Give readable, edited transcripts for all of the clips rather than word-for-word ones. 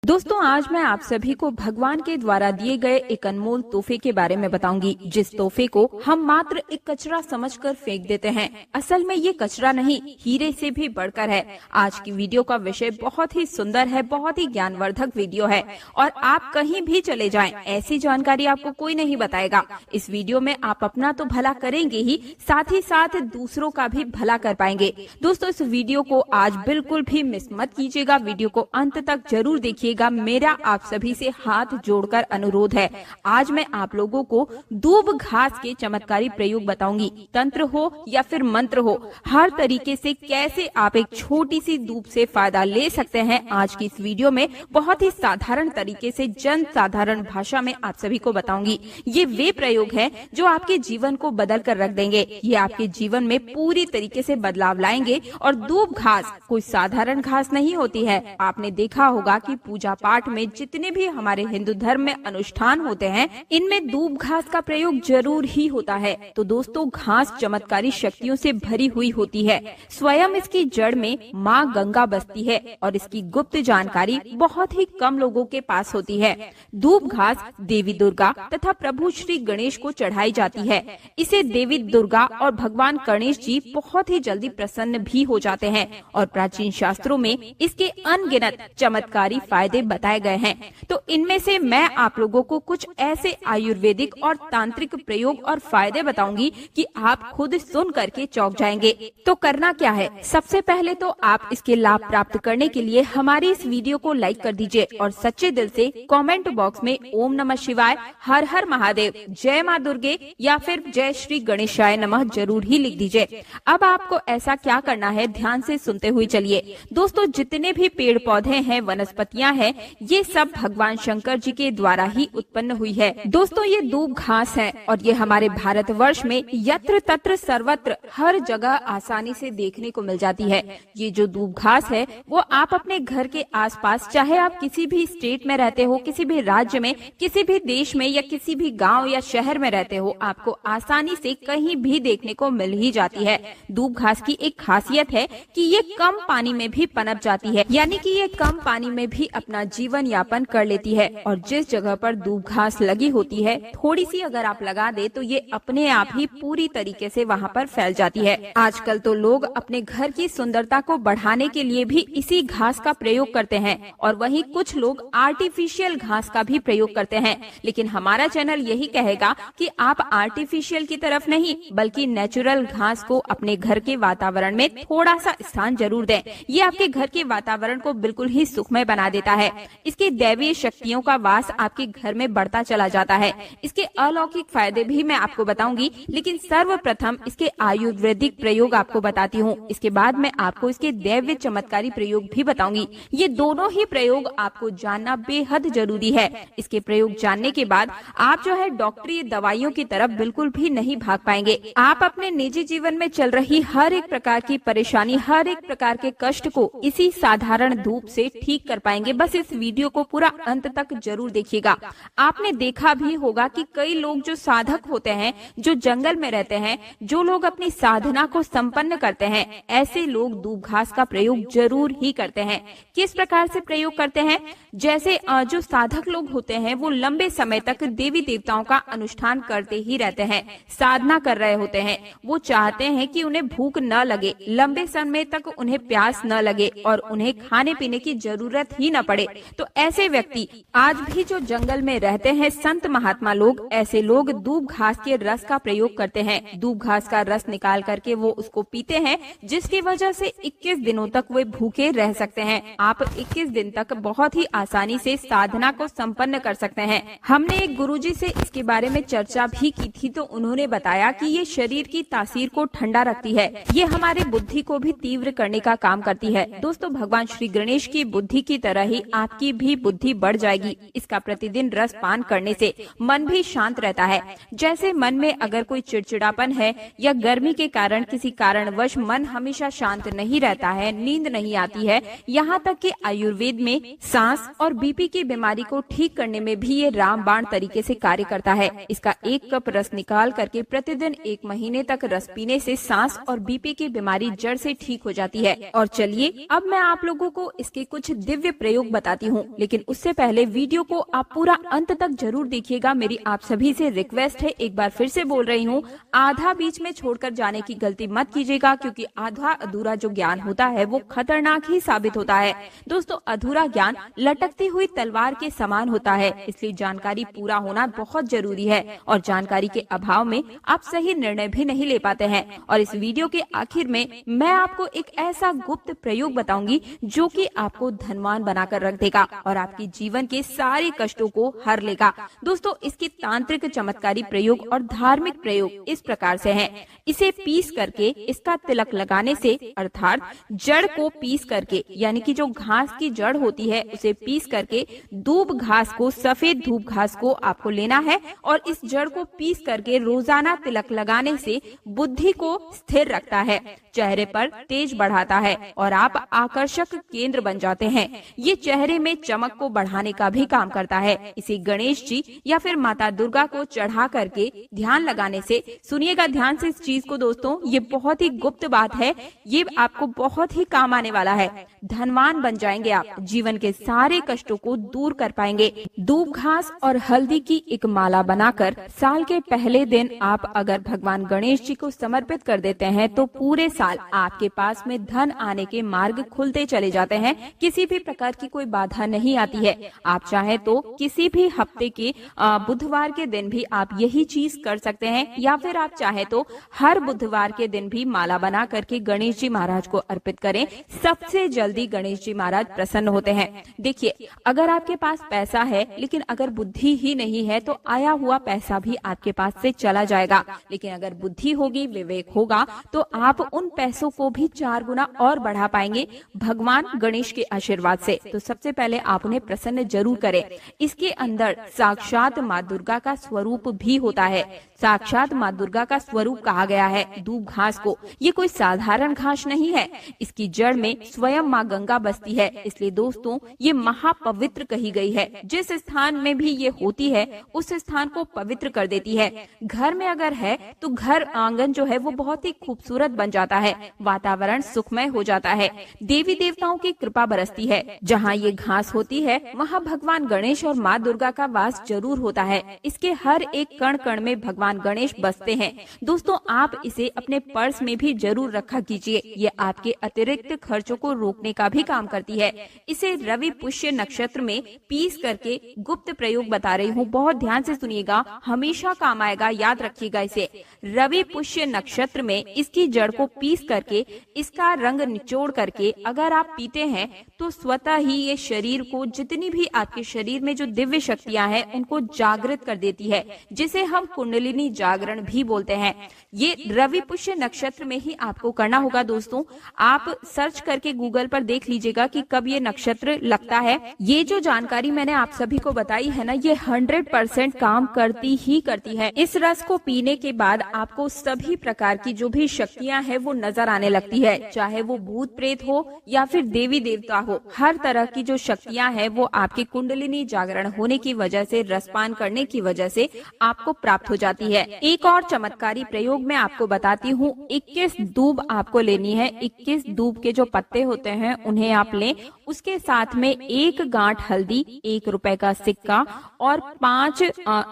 दोस्तों, आज मैं आप सभी को भगवान के द्वारा दिए गए एक अनमोल तोहफे के बारे में बताऊंगी, जिस तोहफे को हम मात्र एक कचरा समझकर फेंक देते हैं। असल में ये कचरा नहीं, हीरे से भी बढ़कर है। आज की वीडियो का विषय बहुत ही सुंदर है, बहुत ही ज्ञानवर्धक वीडियो है और आप कहीं भी चले जाएं, ऐसी जानकारी आपको कोई नहीं बताएगा। इस वीडियो में आप अपना तो भला करेंगे ही साथ दूसरों का भी भला कर पाएंगे। दोस्तों, इस वीडियो को आज बिल्कुल भी मिस मत कीजिएगा, वीडियो को अंत तक जरूर देखिएगा। मेरा आप सभी से हाथ जोड़कर अनुरोध है। आज मैं आप लोगों को दूब घास के चमत्कारी प्रयोग बताऊंगी। तंत्र हो या फिर मंत्र हो, हर तरीके से कैसे आप एक छोटी सी दूब से फायदा ले सकते हैं, आज की इस वीडियो में बहुत ही साधारण तरीके से जन साधारण भाषा में आप सभी को बताऊंगी। ये वे प्रयोग है जो आपके जीवन को बदल कर रख देंगे। ये आपके जीवन में पूरी तरीके से बदलाव लाएंगे। और दूब घास कोई साधारण घास नहीं होती है। आपने देखा होगा कि पूजा पाठ में जितने भी हमारे हिंदू धर्म में अनुष्ठान होते हैं, इनमें दूब घास का प्रयोग जरूर ही होता है। तो दोस्तों, घास चमत्कारी शक्तियों से भरी हुई होती है। स्वयं इसकी जड़ में माँ गंगा बसती है और इसकी गुप्त जानकारी बहुत ही कम लोगों के पास होती है। दूब घास देवी दुर्गा तथा प्रभु श्री गणेश को चढ़ाई जाती है। इसे देवी दुर्गा और भगवान गणेश जी बहुत ही जल्दी प्रसन्न भी हो जाते हैं और प्राचीन शास्त्रों में इसके अनगिनत चमत्कारी फायदे बताए गए हैं। तो इनमें से मैं आप लोगों को कुछ ऐसे आयुर्वेदिक और तांत्रिक प्रयोग और फायदे बताऊंगी कि आप खुद सुन करके चौंक जाएंगे। तो करना क्या है, सबसे पहले तो आप इसके लाभ प्राप्त करने के लिए हमारी इस वीडियो को लाइक कर दीजिए और सच्चे दिल से कमेंट बॉक्स में ओम नमः शिवाय, हर हर महादेव, जय माँ दुर्गे या फिर जय श्री गणेशाय नमः जरूर ही लिख दीजिए। अब आपको ऐसा क्या करना है, ध्यान से सुनते हुए चलिए। दोस्तों, जितने भी पेड़ पौधे हैं, वनस्पतियां हैं, ये सब भगवान शंकर जी के द्वारा ही उत्पन्न हुई है। दोस्तों, ये दूब घास है और ये हमारे भारतवर्ष में यत्र तत्र सर्वत्र हर जगह आसानी से देखने को मिल जाती है। ये जो दूब घास है वो आप अपने घर के आसपास, चाहे आप किसी भी स्टेट में रहते हो, किसी भी राज्य में, किसी भी देश में या किसी भी गांव या शहर में रहते हो, आपको आसानी से कहीं भी देखने को मिल ही जाती है। दूब घास की एक खासियत है कि ये कम पानी में भी पनप जाती है, यानी कि ये कम पानी में भी अपना जीवन यापन कर लेती है। और जिस जगह पर दूब घास लगी होती है, थोड़ी सी अगर आप लगा दे तो ये अपने आप ही पूरी तरीके से वहाँ पर फैल जाती है। आजकल तो लोग अपने घर की सुंदरता को बढ़ाने के लिए भी इसी घास का प्रयोग करते हैं और वहीं कुछ लोग आर्टिफिशियल घास का भी प्रयोग करते हैं। लेकिन हमारा चैनल यही कहेगा कि आप आर्टिफिशियल की तरफ नहीं, बल्कि नेचुरल घास को अपने घर के वातावरण में थोड़ा सा स्थान जरूर दें। ये आपके घर के वातावरण को बिल्कुल ही सुखमय बना देता है। इसकी दैवीय शक्तियों का वास आपके घर में बढ़ता चला जाता है। इसके अलौकिक फायदे भी मैं आपको बताऊंगी, लेकिन सर्वप्रथम इसके आयुर्वेदिक प्रयोग आपको बताती हूँ। इसके बाद मैं आपको इसके दैवीय चमत्कारी प्रयोग भी बताऊंगी। ये दोनों ही प्रयोग आपको जानना बेहद जरूरी है। इसके प्रयोग जानने के बाद आप जो है डॉक्टरी दवाइयों की तरफ बिल्कुल भी नहीं भाग पाएंगे। आप अपने निजी जीवन में चल रही हर एक प्रकार की परेशानी, हर एक प्रकार के कष्ट को इसी साधारण धूप से ठीक कर पाएंगे। बस इस वीडियो को पूरा अंत तक जरूर देखिएगा। आपने देखा भी होगा कि कई लोग जो साधक होते हैं, जो जंगल में रहते हैं, जो लोग अपनी साधना को संपन्न करते हैं, ऐसे लोग दूब घास का प्रयोग जरूर ही करते हैं। किस प्रकार से प्रयोग करते हैं? जैसे जो साधक लोग होते हैं वो लंबे समय तक देवी देवताओं का अनुष्ठान करते ही रहते हैं, साधना कर रहे होते हैं। वो चाहते हैं कि उन्हें भूख न लगे, लंबे समय तक उन्हें प्यास न लगे और उन्हें खाने पीने की जरूरत ही न पड़े। तो ऐसे व्यक्ति आज भी जो जंगल में रहते हैं, संत महात्मा लोग, ऐसे लोग दूब घास के रस का प्रयोग करते हैं। दूब घास का रस निकाल करके वो उसको पीते हैं, जिसकी वजह से 21 दिनों तक वे भूखे रह सकते हैं। आप 21 दिन तक बहुत ही आसानी से साधना को संपन्न कर सकते हैं। हमने एक गुरुजी से इसके बारे में चर्चा भी की थी, तो उन्होंने बताया कि ये शरीर की तासीर को ठंडा रखती है, ये हमारे बुद्धि को भी तीव्र करने का काम करती है। दोस्तों, भगवान श्री गणेश की बुद्धि की तरह ही आपकी भी बुद्धि बढ़ जाएगी। इसका प्रतिदिन रस पान करने से मन भी शांत रहता है। जैसे मन में अगर कोई चिड़चिड़ापन है या गर्मी के कारण किसी कारणवश मन हमेशा शांत नहीं रहता है, नींद नहीं आती है, यहाँ तक कि आयुर्वेद में सांस और बीपी की बीमारी को ठीक करने में भी ये रामबाण तरीके से कार्य करता है। इसका 1 कप रस निकाल करके प्रतिदिन 1 महीने तक रस पीने से सांस और बीपी की बीमारी जड़ से ठीक हो जाती है। और चलिए अब मैं आप लोगों को इसके कुछ दिव्य प्रयोग बताती हूँ, लेकिन उससे पहले वीडियो को आप पूरा अंत तक जरूर देखिएगा। मेरी आप सभी से रिक्वेस्ट है, एक बार फिर से बोल रही हूँ, आधा बीच में छोड़कर जाने की गलती मत कीजिएगा, क्योंकि आधा अधूरा जो ज्ञान होता है वो खतरनाक ही साबित होता है। दोस्तों, अधूरा ज्ञान लटकती हुई तलवार के समान होता है, इसलिए जानकारी पूरा होना बहुत जरूरी है और जानकारी के अभाव में आप सही निर्णय भी नहीं ले पाते हैं। और इस वीडियो के आखिर में मैं आपको एक ऐसा गुप्त प्रयोग बताऊंगी जो कि आपको धनवान बनाकर रख देगा और आपके जीवन के सारे कष्टों को हर लेगा। दोस्तों, इसके तांत्रिक चमत्कारी प्रयोग और धार्मिक प्रयोग इस प्रकार से हैं। इसे पीस करके इसका तिलक लगाने से, अर्थात जड़ को पीस करके, यानी कि जो घास की जड़ होती है उसे पीस करके दूब घास को, सफेद धूप घास को आपको लेना है और इस जड़ को पीस करके रोजाना तिलक लगाने से बुद्धि को स्थिर रखता है, चेहरे पर तेज बढ़ाता है और आप आकर्षक केंद्र बन जाते हैं। ये चेहरे में चमक को बढ़ाने का भी काम करता है। इसे गणेश जी या फिर माता दुर्गा को चढ़ा करके ध्यान लगाने से, सुनिएगा ध्यान से इस चीज को दोस्तों, ये बहुत ही गुप्त बात है, ये आपको बहुत ही काम आने वाला है। धनवान बन जाएंगे आप, जीवन के सारे कष्टों को दूर कर पाएंगे। दूब घास और हल्दी की एक माला बनाकर साल के पहले दिन आप अगर भगवान गणेश जी को समर्पित कर देते हैं तो पूरे साल आपके पास में धन आने के मार्ग खुलते चले जाते हैं। किसी भी प्रकार की कोई बाधा नहीं आती है। आप चाहे तो किसी भी हफ्ते के बुधवार के दिन भी आप यही चीज कर सकते हैं, या फिर आप चाहे तो हर बुधवार के दिन भी माला बना करके गणेश जी महाराज को अर्पित करें। सबसे जल्दी गणेश जी महाराज प्रसन्न होते हैं। देखिए, अगर आपके पास पैसा है लेकिन अगर बुद्धि ही नहीं है तो आया हुआ पैसा भी आपके पास से चला जाएगा, लेकिन अगर बुद्धि होगी, विवेक होगा तो आप उन पैसों को भी 4 गुना और बढ़ा पाएंगे भगवान गणेश के आशीर्वाद से। तो सबसे पहले आप उन्हें प्रसन्न जरूर करें। इसके अंदर साक्षात माँ दुर्गा का स्वरूप भी होता है। साक्षात माँ दुर्गा का स्वरूप कहा गया है दूब घास को। ये कोई साधारण घास नहीं है, इसकी जड़ में स्वयं माँ गंगा बसती है, इसलिए दोस्तों ये महापवित्र कही गई है। जिस स्थान में भी ये होती है उस स्थान को पवित्र कर देती है। घर में अगर है तो घर आंगन जो है वो बहुत ही खूबसूरत बन जाता है, वातावरण सुखमय हो जाता है, देवी देवताओं की कृपा बरसती है। जहाँ ये घास होती है वहाँ भगवान गणेश और माँ दुर्गा का वास जरूर होता है। इसके हर एक कण कण में भगवान गणेश बसते हैं। दोस्तों, आप इसे अपने पर्स में भी जरूर रखा कीजिए, ये आपके अतिरिक्त खर्चों को रोकने का भी काम करती है। इसे रवि पुष्य नक्षत्र में पीस करके गुप्त प्रयोग बता रही हूँ, बहुत ध्यान से सुनिएगा, हमेशा काम आएगा, याद रखिएगा इसे। रवि पुष्य नक्षत्र में इसकी जड़ को पीस करके इसका रंग निचोड़ करके अगर आप पीते हैं तो स्वतः ही ये शरीर को, जितनी भी आपके शरीर में जो दिव्य शक्तियां हैं उनको जागृत कर देती है, जिसे हम कुंडलिनी जागरण भी बोलते हैं। ये रवि पुष्य नक्षत्र में ही आपको करना होगा। दोस्तों, आप सर्च करके गूगल पर देख लीजिएगा कि कब ये नक्षत्र लगता है। ये जो जानकारी मैंने आप सभी को बताई है ना, ये 100% काम करती ही करती है। इस रस को पीने के बाद आपको सभी प्रकार की जो भी शक्तियां हैं वो नजर आने लगती है, चाहे वो भूत प्रेत हो या फिर देवी देवता हो। हर तरह की जो शक्तियां हैं वो आपके कुंडलिनी जागरण होने की वजह से, रसपान करने की वजह से आपको प्राप्त हो जाती है। एक और चमत्कारी प्रयोग मैं आपको बताती हूँ। 21 दूब आपको लेनी है। 21 दूब के जो पत्ते होते हैं उन्हें आप लें। उसके साथ में 1 गांठ हल्दी, 1 रुपए का सिक्का और 5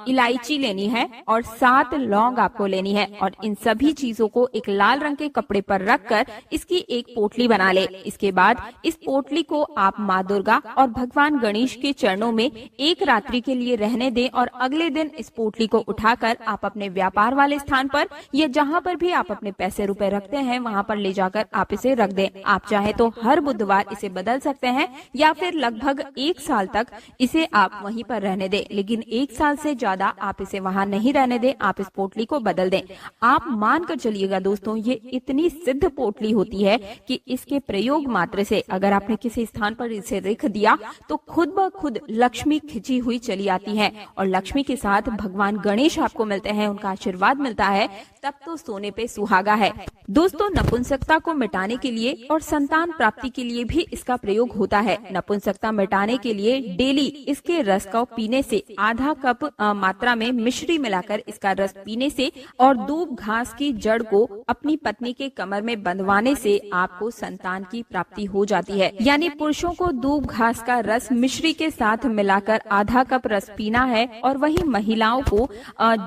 इलायची लेनी है और 7 लौंग आपको लेनी है। और इन सभी चीजों को एक लाल रंग के कपड़े पर रखकर इसकी एक पोटली बना ले। इसके बाद इस पोटली को आप माँ दुर्गा और भगवान गणेश के चरणों में एक रात्रि के लिए रहने दें और अगले दिन इस पोटली को उठाकर आप अपने व्यापार वाले स्थान पर या जहाँ पर भी आप अपने पैसे रुपए रखते हैं वहाँ पर ले जाकर आप इसे रख दें। आप चाहे तो हर बुधवार इसे बदल सकते हैं या फिर लगभग 1 साल तक इसे आप वहीं पर रहने दें, लेकिन 1 साल से ज्यादा आप इसे वहाँ नहीं रहने दें। आप इस पोटली को बदल दें। आप मान कर चलिएगा दोस्तों, ये इतनी सिद्ध पोटली होती है कि इसके प्रयोग मात्र से अगर आपने किसी स्थान पर इसे रख दिया तो खुद ब खुद लक्ष्मी खिंची हुई चली आती है और लक्ष्मी के साथ भगवान गणेश आपको मिलते हैं, उनका आशीर्वाद मिलता है। तब तो सोने पे सुहागा है। दोस्तों, नपुंसकता को मिटाने के लिए और संतान प्राप्ति के लिए भी इसका प्रयोग होता है। नपुंसकता मिटाने के लिए डेली इसके रस को पीने से, आधा कप मात्रा में मिश्री मिलाकर इसका रस पीने से और दूब घास की जड़ को अपनी पत्नी के कमर में बंधवाने से आपको संतान की प्राप्ति हो जाती है। यानी पुरुषों को दूब घास का रस मिश्री के साथ मिलाकर आधा कप रस पीना है और वहीं महिलाओं को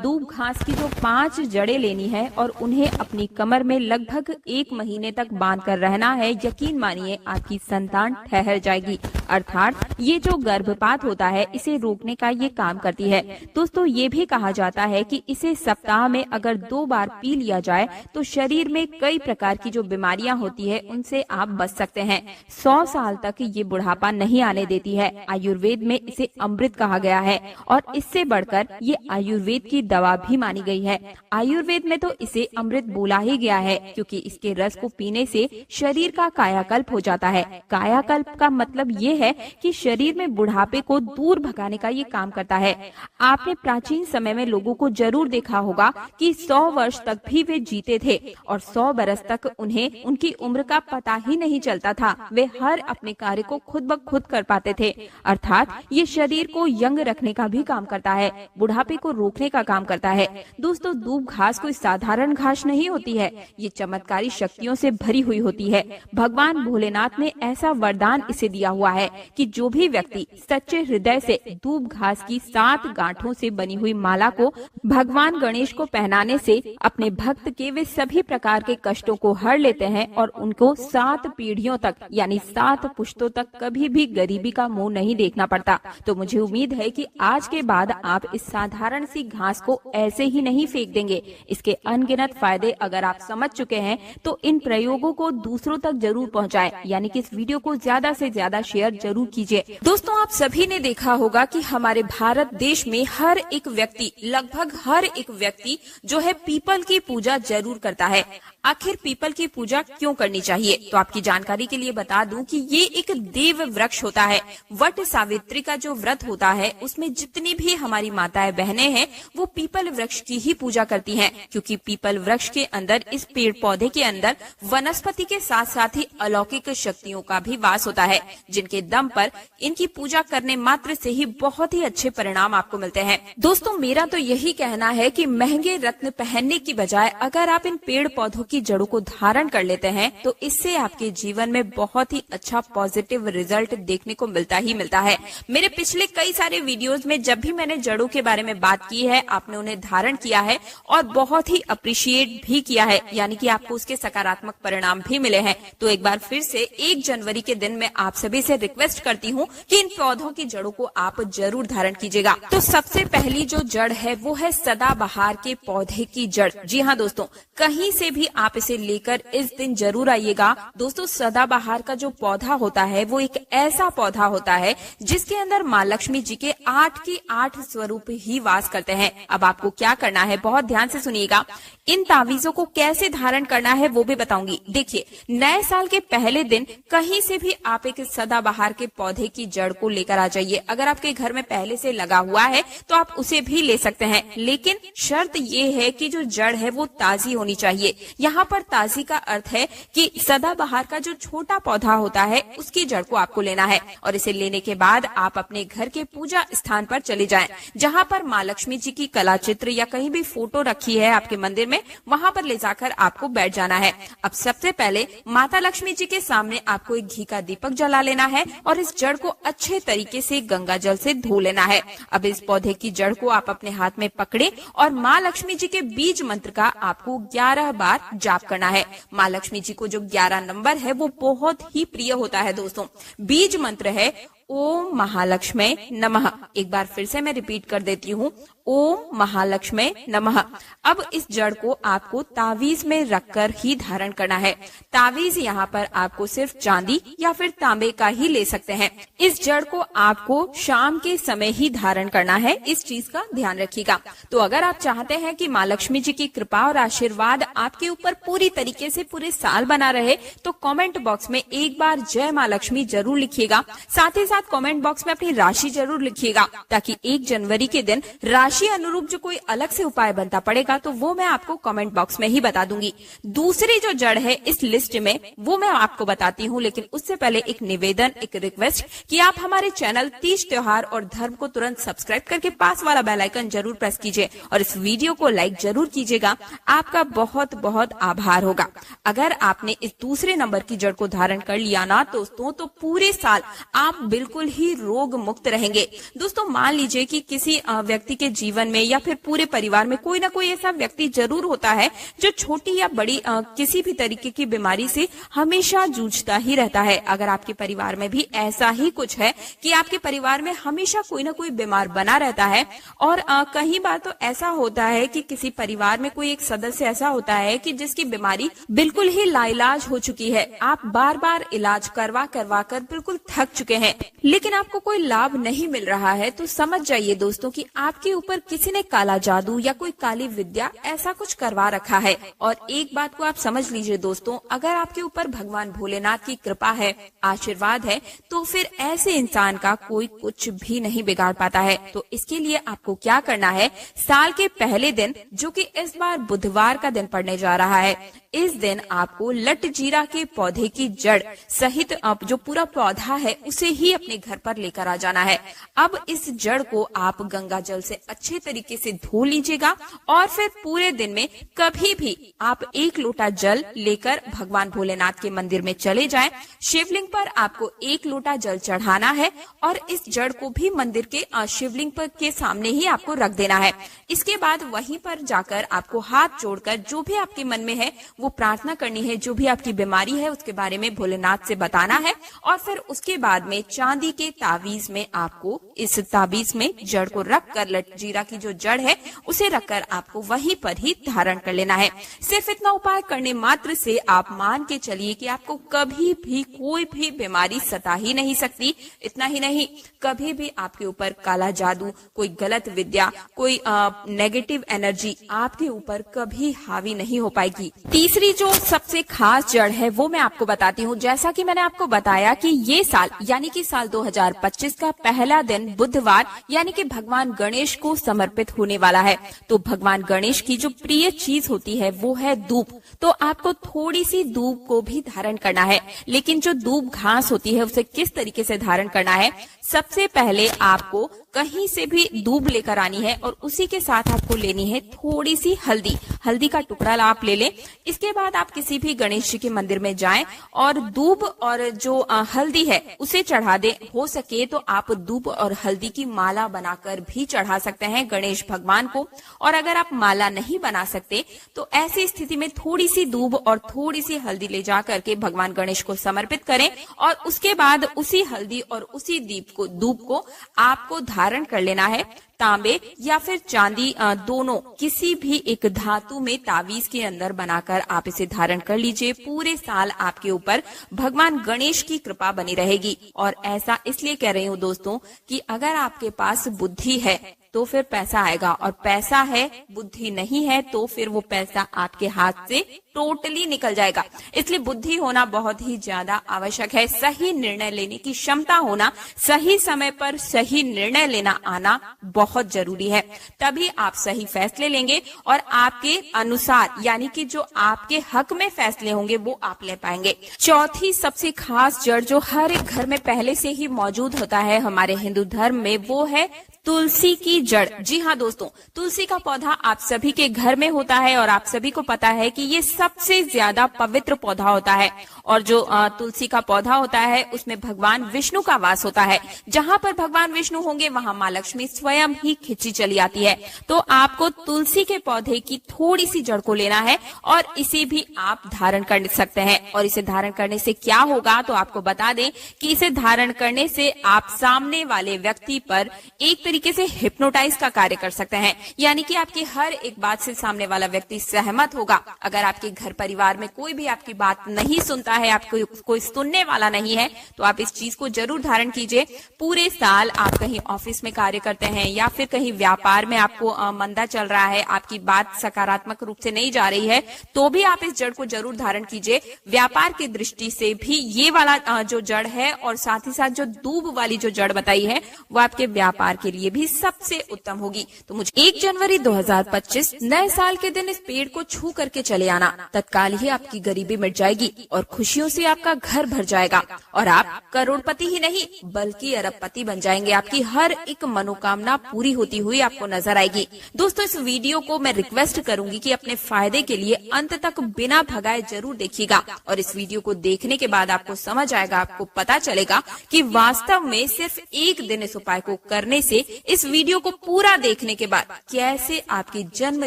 दूब घास की जो 5 जड़ें लेनी है और उन्हें अपनी कमर में लगभग 1 महीने तक बांध कर रहना है। यकीन मानिए आपकी संतान ठहर जाएगी। अर्थात ये जो गर्भपात होता है इसे रोकने का ये काम करती है। दोस्तों ये भी कहा जाता है कि इसे सप्ताह में अगर 2 बार पी लिया जाए तो शरीर में कई प्रकार की जो बीमारियां होती है उनसे आप बच सकते हैं। 100 साल तक ये बुढ़ापा नहीं आने देती है। आयुर्वेद में इसे अमृत कहा गया है और इससे बढ़कर ये आयुर्वेद की दवा भी मानी गई है। आयुर्वेद में तो इसे अमृत बोला ही गया है क्योंकि इसके रस को पीने से शरीर का कायाकल्प हो जाता है। कायाकल्प का मतलब ये है कि शरीर में बुढ़ापे को दूर भगाने का ये काम करता है। आपने प्राचीन समय में लोगों को जरूर देखा होगा कि 100 वर्ष तक भी वे जीते थे और 100 बरस तक उन्हें उनकी उम्र का पता ही नहीं चलता था। वे हर अपने कार्य को खुद ब खुद कर पाते थे। अर्थात ये शरीर को यंग रखने का भी काम करता है, बुढ़ापे को रोकने का काम करता है। दोस्तों दूब घास कोई साधारण घास नहीं होती है, ये चमत्कारी शक्तियों से भरी हुई होती है। भगवान भोलेनाथ ने ऐसा वरदान इसे दिया हुआ है कि जो भी व्यक्ति सच्चे हृदय से दूब घास की 7 गांठों से बनी हुई माला को भगवान गणेश को पहनाने से अपने भक्त के वे सभी प्रकार के कष्टों को हर लेते हैं और उनको 7 पीढ़ियों तक यानी 7 पुश्तों तक कभी भी गरीबी का मुंह नहीं देखना पड़ता। तो मुझे उम्मीद है कि आज के बाद आप इस साधारण सी घास को ऐसे ही नहीं फेंक देंगे। इसके अनगिनत फायदे अगर आप समझ चुके हैं तो इन प्रयोगों को दूसरों तक जरूर पहुंचाएं, यानी कि इस वीडियो को ज्यादा से ज्यादा शेयर जरूर कीजिए। दोस्तों आप सभी ने देखा होगा कि हमारे भारत देश में हर एक व्यक्ति, लगभग हर एक व्यक्ति जो है पीपल की पूजा जरूर करता है। आखिर पीपल की पूजा क्यों करनी चाहिए? तो आपकी जानकारी के लिए बता दूं कि ये एक देव वृक्ष होता है। वट सावित्री का जो व्रत होता है उसमें जितनी भी हमारी माताएं बहनें हैं वो पीपल वृक्ष की ही पूजा करती हैं, क्योंकि पीपल वृक्ष के अंदर, इस पेड़ पौधे के अंदर वनस्पति के साथ साथ ही अलौकिक शक्तियों का भी वास होता है, जिनके दम पर इनकी पूजा करने मात्र से ही बहुत ही अच्छे परिणाम आपको मिलते हैं। दोस्तों मेरा तो यही कहना है कि महंगे रत्न पहनने की बजाय अगर आप इन पेड़ पौधों की जड़ों को धारण कर लेते हैं तो इससे आपके जीवन में बहुत ही अच्छा पॉजिटिव रिजल्ट देखने को मिलता ही मिलता है। मेरे पिछले कई सारे वीडियोस में जब भी मैंने जड़ों के बारे में बात की है, आपने उन्हें धारण किया है और बहुत ही अप्रिशिएट भी किया है, यानी कि आपको उसके सकारात्मक परिणाम भी मिले हैं। तो एक बार फिर से 1 जनवरी के दिन मैं आप सभी से रिक्वेस्ट करती हूँ कि इन पौधों की जड़ों को आप जरूर धारण कीजिएगा। तो सबसे पहली जो जड़ है वो है सदाबहार के पौधे की जड़। जी हाँ दोस्तों, कहीं से भी आप इसे लेकर इस दिन जरूर आइएगा। दोस्तों सदाबहार का जो पौधा होता है वो एक ऐसा पौधा होता है जिसके अंदर माँ लक्ष्मी जी के 8 के 8 स्वरूप ही वास करते हैं। अब आपको क्या करना है, बहुत ध्यान से सुनिएगा। इन तावीजों को कैसे धारण करना है वो भी बताऊंगी। देखिए, नए साल के पहले दिन कहीं से भी आप एक सदाबहार के पौधे की जड़ को लेकर आ जाइए। अगर आपके घर में पहले से लगा हुआ है तो आप उसे भी ले सकते हैं, लेकिन शर्त ये है कि जो जड़ है वो ताजी होनी चाहिए। यहाँ पर ताजी का अर्थ है कि सदाबहार का जो छोटा पौधा होता है उसकी जड़ को आपको लेना है और इसे लेने के बाद आप अपने घर के पूजा स्थान पर चले जाएं, जहाँ पर माँ लक्ष्मी जी की कला चित्र या कहीं भी फोटो रखी है आपके मंदिर में, वहाँ पर ले जाकर आपको बैठ जाना है। अब सबसे पहले माता लक्ष्मी जी के सामने आपको एक घी का दीपक जला लेना है और इस जड़ को अच्छे तरीके से गंगा जल से धो लेना है। अब इस पौधे की जड़ को आप अपने हाथ में पकड़े और माँ लक्ष्मी जी के बीज मंत्र का आपको 11 बार जाप करना है। माँ लक्ष्मी जी को जो 11 नंबर है वो बहुत ही प्रिय होता है दोस्तों। बीज मंत्र है ओम महालक्ष्मी नमः। एक बार फिर से मैं रिपीट कर देती हूँ, ओम महालक्ष्मी नमः। अब इस जड़ को आपको तावीज में रखकर ही धारण करना है। तावीज यहाँ पर आपको सिर्फ चांदी या फिर तांबे का ही ले सकते हैं। इस जड़ को आपको शाम के समय ही धारण करना है, इस चीज का ध्यान रखिएगा। तो अगर आप चाहते हैं कि माँ लक्ष्मी जी की कृपा और आशीर्वाद आपके ऊपर पूरी तरीके से पूरे साल बना रहे तो कमेंट बॉक्स में एक बार जय माँ लक्ष्मी जरूर लिखिएगा। साथ ही साथ कमेंट बॉक्स में अपनी राशि जरूर लिखिएगा, ताकि 1 जनवरी के दिन राशि राशि अनुरूप जो कोई अलग से उपाय बनता पड़ेगा तो वो मैं आपको कमेंट बॉक्स में ही बता दूंगी। दूसरी जो जड़ है इस लिस्ट में वो मैं आपको बताती हूँ, लेकिन उससे पहले एक निवेदन, एक रिक्वेस्ट कि आप हमारे चैनल तीज त्योहार और धर्म को तुरंत सब्सक्राइब करके पास वाला बेल आइकन जरूर प्रेस कीजिए और इस वीडियो को लाइक जरूर कीजिएगा। आपका बहुत बहुत आभार होगा। अगर आपने इस दूसरे नंबर की जड़ को धारण कर लिया ना दोस्तों, तो पूरे साल आप बिल्कुल ही रोग मुक्त रहेंगे। दोस्तों मान लीजिए कि किसी व्यक्ति के जीवन में या फिर पूरे परिवार में कोई ना कोई ऐसा व्यक्ति जरूर होता है जो छोटी या बड़ी किसी भी तरीके की बीमारी से हमेशा जूझता ही रहता है। अगर आपके परिवार में भी ऐसा ही कुछ है कि आपके परिवार में हमेशा कोई ना कोई बीमार बना रहता है और कई बार तो ऐसा होता है कि किसी परिवार में कोई एक सदस्य ऐसा होता है कि जिसकी बीमारी बिल्कुल ही लाइलाज हो चुकी है। आप बार बार इलाज करवा कर बिल्कुल थक चुके हैं, लेकिन आपको कोई लाभ नहीं मिल रहा है, तो समझ जाइए दोस्तों कि आपके ऊपर किसी ने काला जादू या कोई काली विद्या ऐसा कुछ करवा रखा है। और एक बात को आप समझ लीजिए दोस्तों, अगर आपके ऊपर भगवान भोलेनाथ की कृपा है, आशीर्वाद है, तो फिर ऐसे इंसान का कोई कुछ भी नहीं बिगाड़ पाता है। तो इसके लिए आपको क्या करना है, साल के पहले दिन जो कि इस बार बुधवार का दिन पड़ने जा रहा है, इस दिन आपको लट जीरा के पौधे की जड़ सहित जो पूरा पौधा है उसे ही अपने घर पर लेकर आ जाना है। अब इस जड़ को आप गंगा जल से अच्छे तरीके से धो लीजिएगा और फिर पूरे दिन में कभी भी आप 1 लोटा जल लेकर भगवान भोलेनाथ के मंदिर में चले जाएं। शिवलिंग पर आपको 1 लोटा जल चढ़ाना है और इस जड़ को भी मंदिर के शिवलिंग पर के सामने ही आपको रख देना है। इसके बाद वहीं पर जाकर आपको हाथ जोड़कर जो भी आपके मन में है वो प्रार्थना करनी है, जो भी आपकी बीमारी है उसके बारे में भोलेनाथ से बताना है और फिर उसके बाद में चांदी के ताबीज में आपको इस ताबीज में जड़ को रखकर, लटजीरा की जो जड़ है उसे रखकर आपको वहीं पर ही धारण कर लेना है। सिर्फ इतना उपाय करने मात्र से आप मान के चलिए कि आपको कभी भी कोई भी बीमारी सता ही नहीं सकती। इतना ही नहीं, कभी भी आपके ऊपर काला जादू, कोई गलत विद्या, कोई नेगेटिव एनर्जी आपके ऊपर कभी हावी नहीं हो पाएगी। तीसरी जो सबसे खास जड़ है वो मैं आपको बताती हूँ। जैसा कि मैंने आपको बताया कि ये साल यानी कि साल 2025 का पहला दिन बुधवार यानी कि भगवान गणेश को समर्पित होने वाला है। तो भगवान गणेश की जो प्रिय चीज होती है वो है दूब। तो आपको थोड़ी सी दूब को भी धारण करना है, लेकिन जो दूब घास होती है उसे किस तरीके से धारण करना है, सबसे पहले आपको कहीं से भी दूब लेकर आनी है और उसी के साथ आपको लेनी है थोड़ी सी हल्दी। हल्दी का टुकड़ा आप ले लें। इसके बाद आप किसी भी गणेश जी के मंदिर में जाएं और दूब और जो हल्दी है उसे चढ़ा दें। हो सके तो आप दूब और हल्दी की माला बनाकर भी चढ़ा सकते हैं गणेश भगवान को। और अगर आप माला नहीं बना सकते तो ऐसी स्थिति में थोड़ी सी दूब और थोड़ी सी हल्दी ले जा करके भगवान गणेश को समर्पित करें और उसके बाद उसी हल्दी और उसी दूब को आपको धारण कर लेना है। तांबे या फिर चांदी दोनों किसी भी एक धातु में ताबीज के अंदर बनाकर आप इसे धारण कर लीजिए। पूरे साल आपके ऊपर भगवान गणेश की कृपा बनी रहेगी। और ऐसा इसलिए कह रही हूँ दोस्तों कि अगर आपके पास बुद्धि है तो फिर पैसा आएगा, और पैसा है बुद्धि नहीं है तो फिर वो पैसा आपके हाथ से टोटली निकल जाएगा। इसलिए बुद्धि होना बहुत ही ज्यादा आवश्यक है। सही निर्णय लेने की क्षमता होना, सही समय पर सही निर्णय लेना आना बहुत जरूरी है। तभी आप सही फैसले लेंगे और आपके अनुसार यानी कि जो आपके हक में फैसले होंगे वो आप ले पाएंगे। चौथी सबसे खास जड़ जो हर एक घर में पहले से ही मौजूद होता है हमारे हिंदू धर्म में, वो है तुलसी की जड़। जी हाँ दोस्तों, तुलसी का पौधा आप सभी के घर में होता है और आप सभी को पता है कि ये सबसे ज्यादा पवित्र पौधा होता है। और जो तुलसी का पौधा होता है उसमें भगवान विष्णु का वास होता है। जहाँ पर भगवान विष्णु होंगे वहाँ माँ लक्ष्मी स्वयं ही खिंची चली आती है। तो आपको तुलसी के पौधे की थोड़ी सी जड़ को लेना है और इसे भी आप धारण कर सकते हैं। और इसे धारण करने से क्या होगा तो आपको बता दें कि इसे धारण करने से आप सामने वाले व्यक्ति पर एक तरीके से हिप्नोटाइज का कार्य कर सकते हैं। यानी कि आपकी हर एक बात से सामने वाला व्यक्ति सहमत होगा। अगर आपके घर परिवार में कोई भी आपकी बात नहीं सुनता है, आपको कोई सुनने वाला नहीं है, तो आप इस चीज को जरूर धारण कीजिए। पूरे साल आप कहीं ऑफिस में कार्य करते हैं या फिर कहीं व्यापार में आपको मंदा चल रहा है, आपकी बात सकारात्मक रूप से नहीं जा रही है, तो भी आप इस जड़ को जरूर धारण कीजिए। व्यापार की दृष्टि से भी ये वाला जो जड़ है और साथ ही साथ जो दूब वाली जो जड़ बताई है वो आपके व्यापार के लिए लिए भी सबसे उत्तम होगी। तो मुझे 1 जनवरी 2025 नए साल के दिन इस पेड़ को छू करके चले आना। तत्काल ही आपकी गरीबी मिट जाएगी और खुशियों से आपका घर भर जाएगा और आप करोड़पति ही नहीं बल्कि अरबपति बन जाएंगे। आपकी हर एक मनोकामना पूरी होती हुई आपको नजर आएगी। दोस्तों, इस वीडियो को मैं रिक्वेस्ट करूंगी कि अपने फायदे के लिए अंत तक बिना भगाए जरूर देखिएगा और इस वीडियो को देखने के बाद आपको समझ आएगा, आपको पता चलेगा कि वास्तव में सिर्फ एक दिन इस उपाय को करने से, इस वीडियो को पूरा देखने के बाद कैसे आपकी जन्म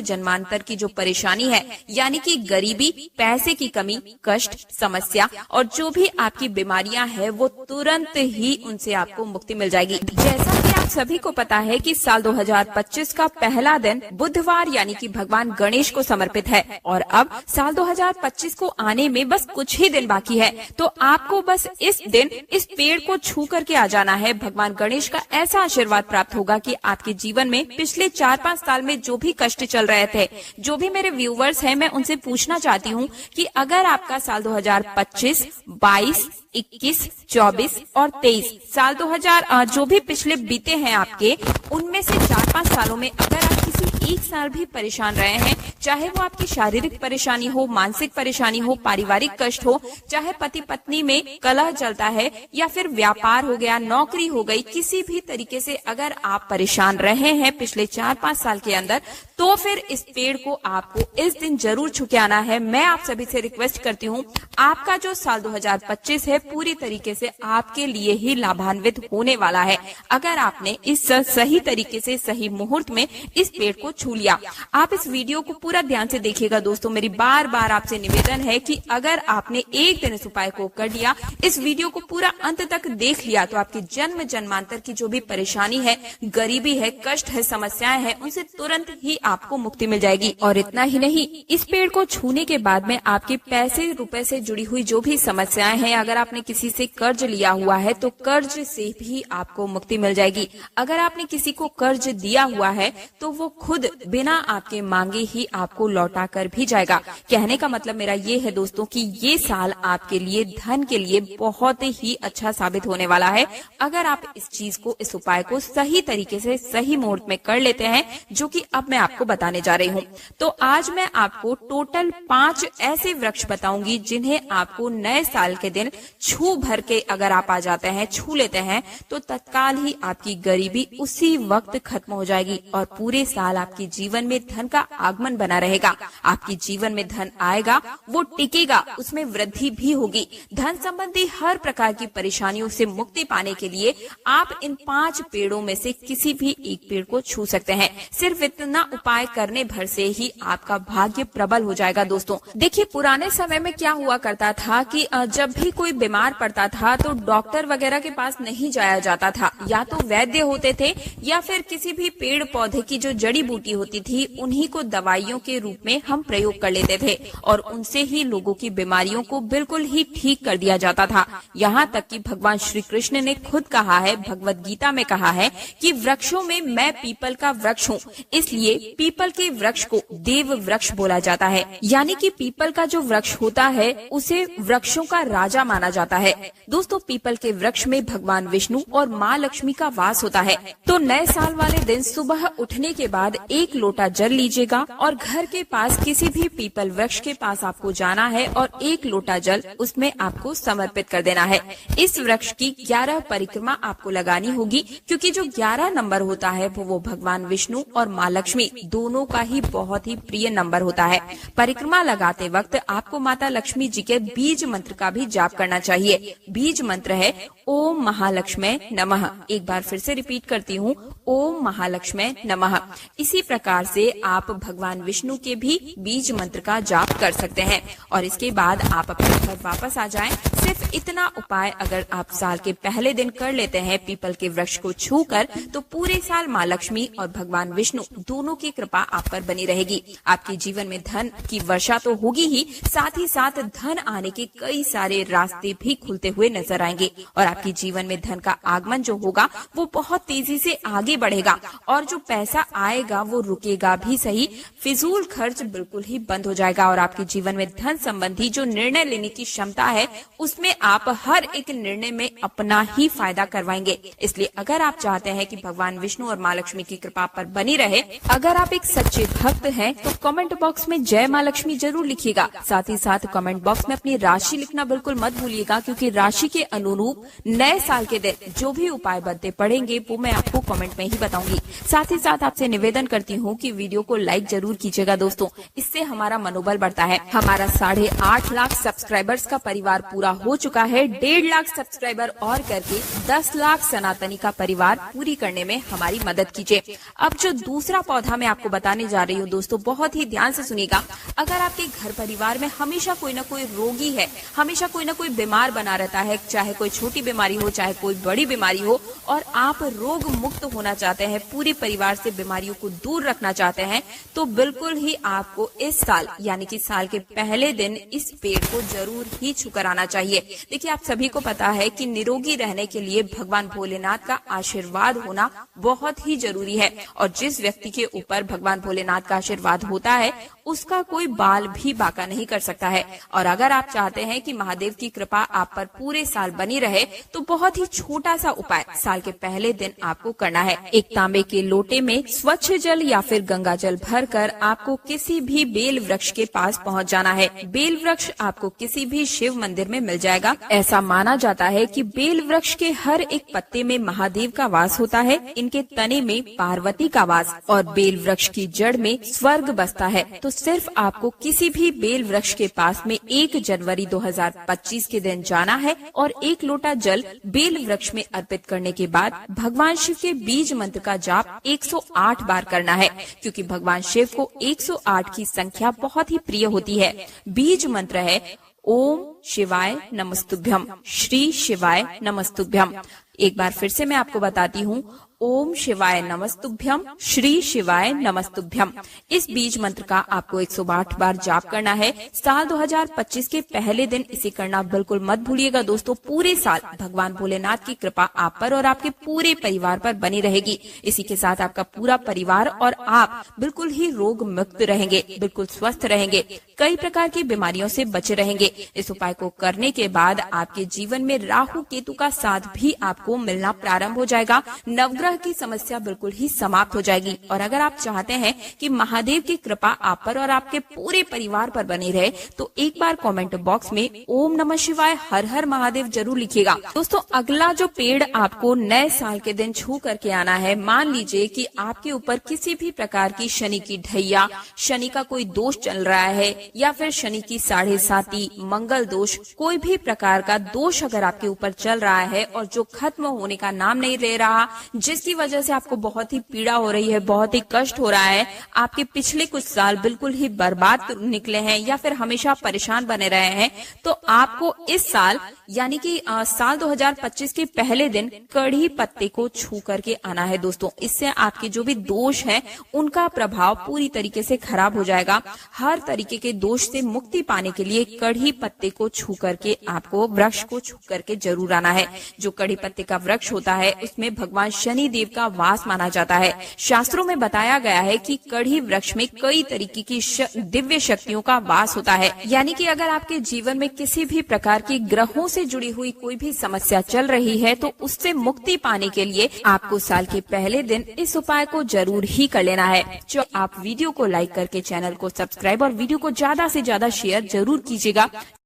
जन्मांतर की जो परेशानी है यानी कि गरीबी, पैसे की कमी, कष्ट, समस्या और जो भी आपकी बीमारियां हैं वो तुरंत ही उनसे आपको मुक्ति मिल जाएगी। जैसा कि आप सभी को पता है कि साल 2025 का पहला दिन बुधवार यानी कि भगवान गणेश को समर्पित है और अब साल 2025 को आने में बस कुछ ही दिन बाकी है। तो आपको बस इस दिन इस पेड़ को छू करके आ जाना है। भगवान गणेश का ऐसा आशीर्वाद प्राप्त होगा कि आपके जीवन में पिछले 4-5 साल में जो भी कष्ट चल रहे थे, जो भी मेरे व्यूवर्स हैं, मैं उनसे पूछना चाहती हूँ कि अगर आपका साल 2025, 22, 21, 24 और 23 साल 2000 जो भी पिछले बीते हैं आपके, उनमें से 4-5 सालों में अगर आप किसी एक साल भी परेशान रहे हैं, चाहे वो आपकी शारीरिक परेशानी हो, मानसिक परेशानी हो, पारिवारिक कष्ट हो, चाहे पति पत्नी में कलह चलता है या फिर व्यापार हो गया, नौकरी हो गई, किसी भी तरीके से अगर आप परेशान रहे हैं पिछले 4-5 साल के अंदर, तो फिर इस पेड़ को आपको इस दिन जरूर छू के आना है। मैं आप सभी से रिक्वेस्ट करती हूँ, आपका जो साल 2025 है पूरी तरीके से आपके लिए ही लाभान्वित होने वाला है अगर आपने इस सही तरीके से सही मुहूर्त में इस पेड़ को छू लिया। आप इस वीडियो को पूरा ध्यान से देखिएगा। दोस्तों, मेरी बार बार आपसे निवेदन है कि अगर आपने एक दिन इस उपाय को कर लिया, इस वीडियो को पूरा अंत तक देख लिया, तो आपकी जन्म जन्मांतर की जो भी परेशानी है, गरीबी है, कष्ट है, समस्याएं हैं, उनसे तुरंत ही आपको मुक्ति मिल जाएगी। और इतना ही नहीं, इस पेड़ को छूने के बाद में आपके पैसे रुपए से जुड़ी हुई जो भी समस्याएं हैं, अगर आपने किसी से कर्ज लिया हुआ है तो कर्ज से भी आपको मुक्ति मिल जाएगी। अगर आपने किसी को कर्ज दिया हुआ है तो वो खुद बिना आपके मांगे ही आपको लौटा कर भी जाएगा। कहने का मतलब मेरा ये है दोस्तों कि ये साल आपके लिए धन के लिए बहुत ही अच्छा साबित होने वाला है अगर आप इस चीज को, इस उपाय को सही तरीके से सही मुहूर्त में कर लेते हैं, जो कि अब मैं आपको बताने जा रही हूँ। तो आज मैं आपको टोटल 5 ऐसे वृक्ष बताऊंगी जिन्हें आपको नए साल के दिन छू भर के अगर आप आ जाते हैं, छू लेते हैं, तो तत्काल ही आपकी गरीबी उसी वक्त खत्म हो जाएगी और पूरे साल आपके जीवन में धन का आगमन बना रहेगा। आपके जीवन में धन आएगा, वो टिकेगा, उसमें वृद्धि भी होगी। धन संबंधी हर प्रकार की परेशानियों से मुक्ति पाने के लिए आप इन 5 पेड़ों में से किसी भी एक पेड़ को छू सकते हैं। सिर्फ इतना उपाय करने भर से ही आपका भाग्य प्रबल हो जाएगा। दोस्तों देखिए, पुराने समय में क्या हुआ करता था कि जब भी कोई बीमार पड़ता था तो डॉक्टर वगैरह के पास नहीं जाया जाता था, या तो वैद्य होते थे या फिर किसी भी पेड़ पौधे की जो जड़ी बूटी होती थी उन्हीं को दवाइयों के रूप में हम प्रयोग कर लेते थे और उनसे ही लोगों की बीमारियों को बिल्कुल ही ठीक कर दिया जाता था। यहाँ तक कि भगवान श्री कृष्ण ने खुद कहा है, भगवत गीता में कहा है कि वृक्षों में मैं पीपल का वृक्ष हूँ, इसलिए पीपल के वृक्ष को देव वृक्ष बोला जाता है। यानी कि पीपल का जो वृक्ष होता है उसे वृक्षों का राजा माना जाता है। दोस्तों, पीपल के वृक्ष में भगवान विष्णु और माँ लक्ष्मी का वास होता है। तो नए साल वाले दिन सुबह उठने के बाद 1 लोटा जल लीजिएगा और घर के पास किसी भी पीपल वृक्ष के पास आपको जाना है और 1 लोटा जल उसमें आपको समर्पित कर देना है। इस वृक्ष की 11 परिक्रमा आपको लगानी होगी, क्योंकि जो 11 नंबर होता है वो भगवान विष्णु और माँ लक्ष्मी दोनों का ही बहुत ही प्रिय नंबर होता है। परिक्रमा लगाते वक्त आपको माता लक्ष्मी जी के बीज मंत्र का भी जाप करना चाहिए। बीज मंत्र है ओम महालक्ष्मी नमः। एक बार फिर से रिपीट करती हूँ, ओम महालक्ष्मी नमः। इसी प्रकार से आप भगवान विष्णु के भी बीज मंत्र का जाप कर सकते हैं और इसके बाद आप अपने घर वापस आ जाएं। सिर्फ इतना उपाय अगर आप साल के पहले दिन कर लेते हैं पीपल के वृक्ष को छूकर, तो पूरे साल माँ लक्ष्मी और भगवान विष्णु दोनों की कृपा आप पर बनी रहेगी। आपके जीवन में धन की वर्षा तो होगी ही साथ धन आने के कई सारे रास्ते भी खुलते हुए नजर आएंगे और आपके जीवन में धन का आगमन जो होगा वो बहुत तेजी से आगे बढ़ेगा और जो पैसा आएगा वो रुकेगा भी सही, फिजूल खर्च बिल्कुल ही बंद हो जाएगा और आपके जीवन में धन संबंधी जो निर्णय लेने की क्षमता है उसमें आप हर एक निर्णय में अपना ही फायदा करवाएंगे। इसलिए अगर आप चाहते हैं कि भगवान विष्णु और माँ लक्ष्मी की कृपा पर बनी रहे, अगर आप एक सच्चे भक्त हैं तो कमेंट बॉक्स में जय माँ लक्ष्मी जरूर लिखिएगा। साथ ही साथ कमेंट बॉक्स में अपनी राशि लिखना बिल्कुल मत भूलिएगा, क्योंकि राशि के अनुरूप नए साल के दिन जो भी उपाय बनते पड़ेंगे वो मैं आपको कमेंट में ही बताऊंगी। साथ ही साथ आपसे निवेदन करती हूँ कि वीडियो को लाइक जरूर कीजिएगा दोस्तों, इससे हमारा मनोबल बढ़ता है। हमारा 8.5 लाख सब्सक्राइबर्स का परिवार पूरा हो चुका है। 1.5 लाख सब्सक्राइबर और करके 10 लाख सनातनी का परिवार पूरी करने में हमारी मदद कीजिए। अब जो दूसरा पौधा मैं आपको बताने जा रही हूँ दोस्तों, बहुत ही ध्यान से सुनिएगा। अगर आपके घर परिवार में हमेशा कोई न कोई रोगी है, हमेशा कोई न कोई बीमार बना रहता है, चाहे कोई छोटी बीमारी हो चाहे कोई बड़ी बीमारी हो, और आप रोग मुक्त होना चाहते हैं, पूरे परिवार से बीमारियों को दूर रखना चाहते हैं, तो बिल्कुल ही आपको इस साल यानी कि साल के पहले दिन इस पेड़ को जरूर ही छूकर आना चाहिए। देखिए, आप सभी को पता है कि निरोगी रहने के लिए भगवान भोलेनाथ का आशीर्वाद होना बहुत ही जरूरी है, और जिस व्यक्ति के ऊपर भगवान भोलेनाथ का आशीर्वाद होता है उसका कोई बाल भी बांका नहीं कर सकता है। और अगर आप चाहते हैं कि महादेव की कृपा आप पर पूरे साल बनी रहे, तो बहुत ही छोटा सा उपाय साल के पहले दिन आपको करना है। एक तांबे के लोटे में स्वच्छ जल या फिर गंगा जल भरकर आपको किसी भी बेल वृक्ष के पास पहुंच जाना है। बेल वृक्ष आपको किसी भी शिव मंदिर में मिल जाएगा। ऐसा माना जाता है कि बेल वृक्ष के हर एक पत्ते में महादेव का वास होता है, इनके तने में पार्वती का वास, और बेल वृक्ष की जड़ में स्वर्ग बसता है। तो सिर्फ आपको किसी भी बेल वृक्ष के पास में 1 जनवरी 2025 के दिन जाना है और 1 लोटा जल बेल वृक्ष में अर्पित करने के बाद भगवान शिव के बीज मंत्र का जाप 108 बार करना है, क्योंकि भगवान शिव को 108 की संख्या बहुत ही प्रिय होती है। बीज मंत्र है ओम शिवाय नमस्तुभ्यम, श्री शिवाय नमस्तुभ्यम। एक बार फिर से मैं आपको बताती हूँ, ओम शिवाय नमस्तुभ्यम, श्री शिवाय नमस्तुभ्यम। इस बीज मंत्र का आपको 108 बार जाप करना है। साल 2025 के पहले दिन इसे करना बिल्कुल मत भूलिएगा दोस्तों। पूरे साल भगवान भोलेनाथ की कृपा आप पर और आपके पूरे परिवार पर बनी रहेगी। इसी के साथ आपका पूरा परिवार और आप बिल्कुल ही रोग मुक्त रहेंगे, बिल्कुल स्वस्थ रहेंगे, कई प्रकार की बीमारियों से बचे रहेंगे। इस उपाय को करने के बाद आपके जीवन में राहु केतु का साथ भी आपको मिलना प्रारंभ हो जाएगा। नवग्रह की समस्या बिल्कुल ही समाप्त हो जाएगी। और अगर आप चाहते हैं कि महादेव की कृपा आप पर और आपके पूरे परिवार पर बनी रहे, तो एक बार कमेंट बॉक्स में ओम नमः शिवाय हर हर महादेव जरूर लिखिएगा। दोस्तों, अगला जो पेड़ आपको नए साल के दिन छू करके आना है, मान लीजिए कि आपके ऊपर किसी भी प्रकार की शनि की ढैया, शनि का कोई दोष चल रहा है, या फिर शनि की 7.5 मंगल दोष, कोई भी प्रकार का दोष अगर आपके ऊपर चल रहा है और जो खत्म होने का नाम नहीं ले रहा, जिसकी वजह से आपको बहुत ही पीड़ा हो रही है, बहुत ही कष्ट हो रहा है, आपके पिछले कुछ साल बिल्कुल ही बर्बाद निकले हैं या फिर हमेशा परेशान बने रहे हैं, तो आपको इस साल यानी कि साल 2025 के पहले दिन कड़ी पत्ते को छू करके आना है दोस्तों। इससे आपके जो भी दोष हैं उनका प्रभाव पूरी तरीके से खराब हो जाएगा। हर तरीके के दोष से मुक्ति पाने के लिए कड़ी पत्ते को छू करके आपको वृक्ष को छू करके जरूर आना है। जो कड़ी पत्ते का वृक्ष होता है उसमें भगवान शनि देव का वास माना जाता है। शास्त्रों में बताया गया है कि कड़ी वृक्ष में कई तरीके की दिव्य शक्तियों का वास होता है। यानी कि अगर आपके जीवन में किसी भी प्रकार की ग्रहों से जुड़ी हुई कोई भी समस्या चल रही है, तो उससे मुक्ति पाने के लिए आपको साल के पहले दिन इस उपाय को जरूर ही कर लेना है। जो आप वीडियो को लाइक करके चैनल को सब्सक्राइब और वीडियो को ज्यादा से ज्यादा शेयर जरूर कीजिएगा।